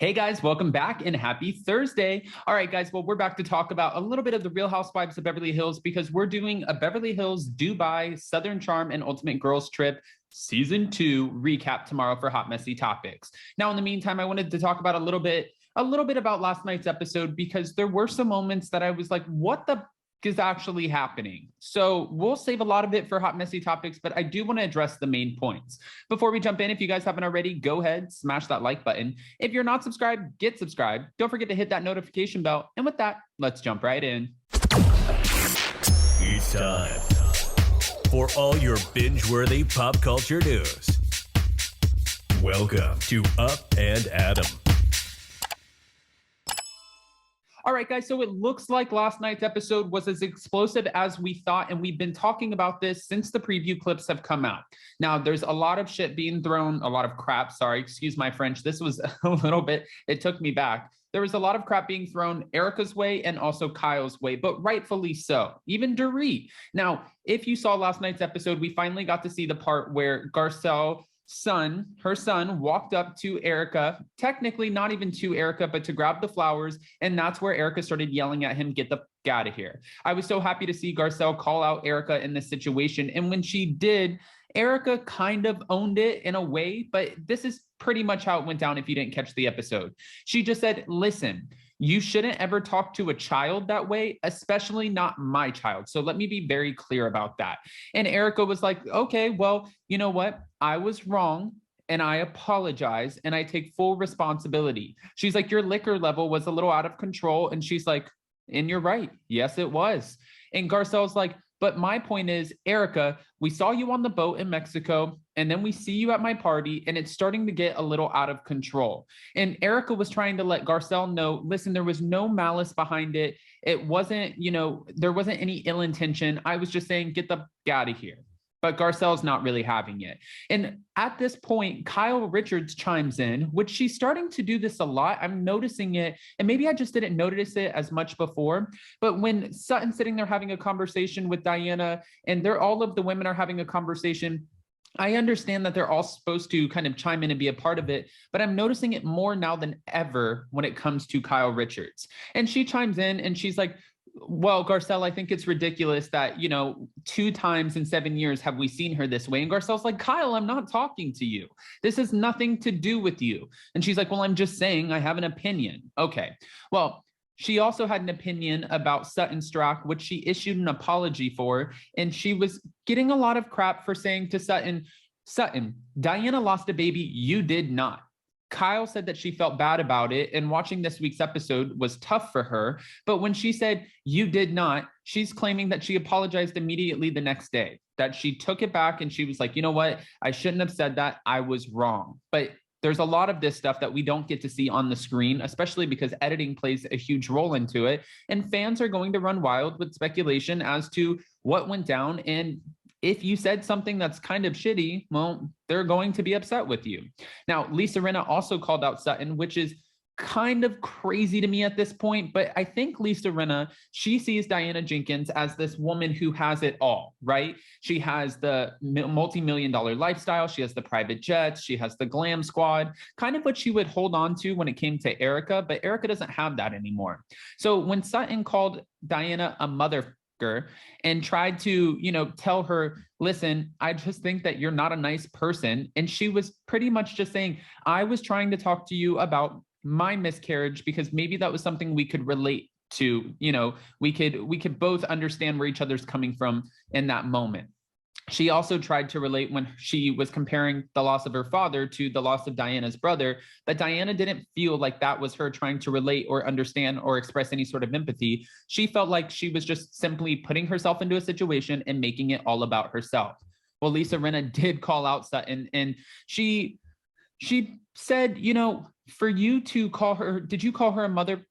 Hey guys, welcome back and happy Thursday. All right, guys, well, we're back to talk about a little bit of the Real Housewives of Beverly Hills because we're doing a Beverly Hills, Dubai, Southern Charm, and Ultimate Girls Trip Season 2 recap tomorrow for Hot Messy Topics. Now, in the meantime, I wanted to talk about a little bit about last night's episode because there were some moments that I was like, what the is actually happening. So we'll save a lot of it for Hot Messy Topics, but I do want to address the main points. Before we jump in, if you guys haven't already, go ahead, smash that like button. If you're not subscribed, get subscribed. Don't forget to hit that notification bell. And with that, let's jump right in. It's time for all your binge-worthy pop culture news. Welcome to Up and Adam. All right, guys, so it looks like last night's episode was as explosive as we thought, and we've been talking about this since the preview clips have come out. Now, there's a lot of shit being thrown, a lot of crap, sorry, excuse my French. This was a little bit, it took me back. There was a lot of crap being thrown Erika's way and also Kyle's way, but rightfully so, even Dorit. Now, if you saw last night's episode, we finally got to see the part where Garcelle, her son walked up to Erika, technically not even to Erika, but to grab the flowers. And that's where Erika started yelling at him, get the f out of here. I was so happy to see Garcelle call out Erika in this situation. And when she did, Erika kind of owned it in a way, but this is pretty much how it went down if you didn't catch the episode. She just said, listen, you shouldn't ever talk to a child that way, especially not my child. So let me be very clear about that. And Erika was like, okay, well, you know what? I was wrong and I apologize and I take full responsibility. She's like, your liquor level was a little out of control. And she's like, and you're right. Yes, it was. And Garcelle's like, but my point is, Erika, we saw you on the boat in Mexico, and then we see you at my party, and it's starting to get a little out of control. And Erika was trying to let Garcelle know, listen, there was no malice behind it. It wasn't, there wasn't any ill intention. I was just saying, get the f out of here. But Garcelle's not really having it. And at this point, Kyle Richards chimes in, which she's starting to do this a lot. I'm noticing it, and maybe I just didn't notice it as much before. But when Sutton's sitting there having a conversation with Diana, and all of the women are having a conversation, I understand that they're all supposed to kind of chime in and be a part of it, but I'm noticing it more now than ever when it comes to Kyle Richards. And she chimes in and she's like, well, Garcelle, I think it's ridiculous that, 2 times in 7 years have we seen her this way. And Garcelle's like, Kyle, I'm not talking to you. This has nothing to do with you. And she's like, well, I'm just saying I have an opinion. Okay, well, she also had an opinion about Sutton Stracke, which she issued an apology for. And she was getting a lot of crap for saying to Sutton, Diana lost a baby, you did not. Kyle said that she felt bad about it, and watching this week's episode was tough for her. But when she said, you did not, she's claiming that she apologized immediately the next day, that she took it back and she was like, you know what? I shouldn't have said that. I was wrong. But there's a lot of this stuff that we don't get to see on the screen, especially because editing plays a huge role into it. And fans are going to run wild with speculation as to what went down. And if you said something that's kind of shitty, well, they're going to be upset with you. Now, Rinna also called out Sutton, which is kind of crazy to me at this point, but I think Rinna, she sees Diana Jenkins as this woman who has it all, right? She has the multi-million-dollar lifestyle, she has the private jets, she has the glam squad, kind of what she would hold on to when it came to Erika, but Erika doesn't have that anymore. So when Sutton called Diana a mother and tried to, tell her, listen, I just think that you're not a nice person. And she was pretty much just saying, I was trying to talk to you about my miscarriage because maybe that was something we could relate to, we could both understand where each other's coming from in that moment. She also tried to relate when she was comparing the loss of her father to the loss of Diana's brother, but Diana didn't feel like that was her trying to relate or understand or express any sort of empathy. She felt like she was just simply putting herself into a situation and making it all about herself. Well, Rinna did call out Sutton, and she said, for you to call her, did you call her a mother?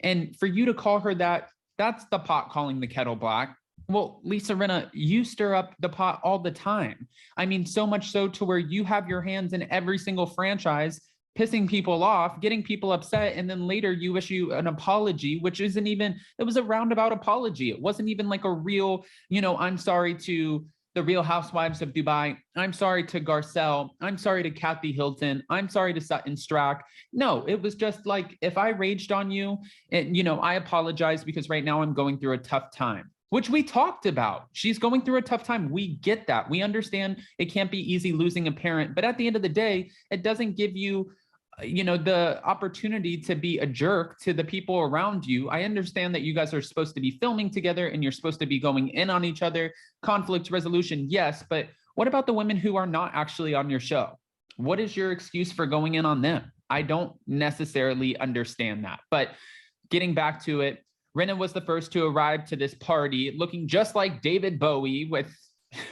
And for you to call her that, that's the pot calling the kettle black. Well, Rinna, you stir up the pot all the time. I mean, so much so to where you have your hands in every single franchise, pissing people off, getting people upset, and then later you issue an apology, which isn't even, it was a roundabout apology. It wasn't even like a real, I'm sorry to the Real Housewives of Dubai. I'm sorry to Garcelle. I'm sorry to Kathy Hilton. I'm sorry to Sutton Strack. No, it was just like, if I raged on you, and, you know, I apologize because right now I'm going through a tough time, which we talked about. She's going through a tough time. We get that. We understand it can't be easy losing a parent, but at the end of the day, it doesn't give you, you know, the opportunity to be a jerk to the people around you. I understand that you guys are supposed to be filming together and you're supposed to be going in on each other. Conflict resolution, yes, but what about the women who are not actually on your show? What is your excuse for going in on them? I don't necessarily understand that. But getting back to it, Rinna was the first to arrive to this party looking just like David Bowie with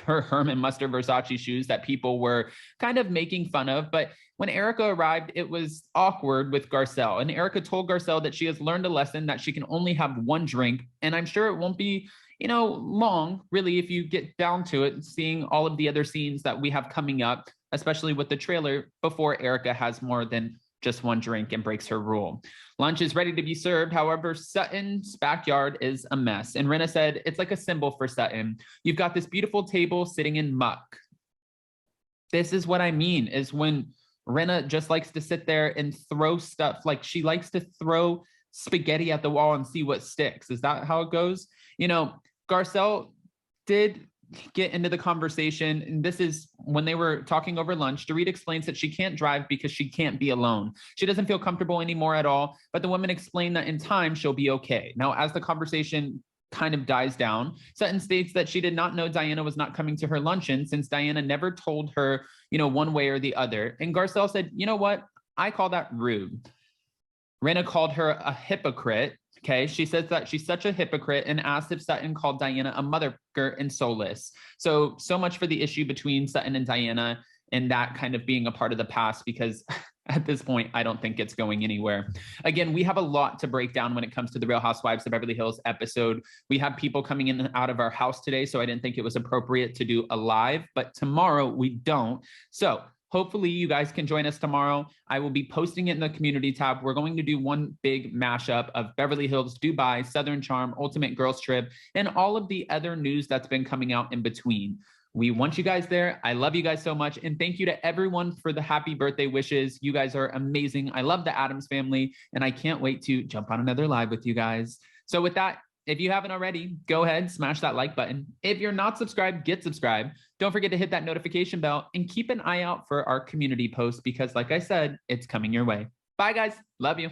her Herman Mustard Versace shoes that people were kind of making fun of. But when Erika arrived, it was awkward with Garcelle. And Erika told Garcelle that she has learned a lesson, that she can only have one drink. And I'm sure it won't be, you know, long, really, if you get down to it, seeing all of the other scenes that we have coming up, especially with the trailer, before Erika has more than just one drink and breaks her rule. Lunch is ready to be served. However, Sutton's backyard is a mess. And Rinna said, it's like a symbol for Sutton. You've got this beautiful table sitting in muck. This is what I mean, is when Rinna just likes to sit there and throw stuff. Like, she likes to throw spaghetti at the wall and see what sticks. Is that how it goes? You know, Garcelle did get into the conversation, and this is when they were talking over lunch. Dorit explains that she can't drive because she can't be alone. She doesn't feel comfortable anymore at all, but the woman explained that in time she'll be okay. Now, as the conversation kind of dies down, Sutton states that she did not know Diana was not coming to her luncheon, since Diana never told her, you know, one way or the other. And Garcelle said, you know what? I call that rude. Rinna called her a hypocrite. Okay, she says that she's such a hypocrite and asked if Sutton called Diana a motherfucker and soulless. So much for the issue between Sutton and Diana, and that kind of being a part of the past, because at this point, I don't think it's going anywhere. Again, we have a lot to break down when it comes to the Real Housewives of Beverly Hills episode. We have people coming in and out of our house today, so I didn't think it was appropriate to do a live, but tomorrow we don't. So hopefully you guys can join us tomorrow. I will be posting it in the community tab. We're going to do one big mashup of Beverly Hills, Dubai, Southern Charm, Ultimate Girls Trip, and all of the other news that's been coming out in between. We want you guys there. I love you guys so much. And thank you to everyone for the happy birthday wishes. You guys are amazing. I love the Addams family, and I can't wait to jump on another live with you guys. So with that, if you haven't already, go ahead, smash that like button. If you're not subscribed, get subscribed. Don't forget to hit that notification bell and keep an eye out for our community posts, because like I said, it's coming your way. Bye guys. Love you.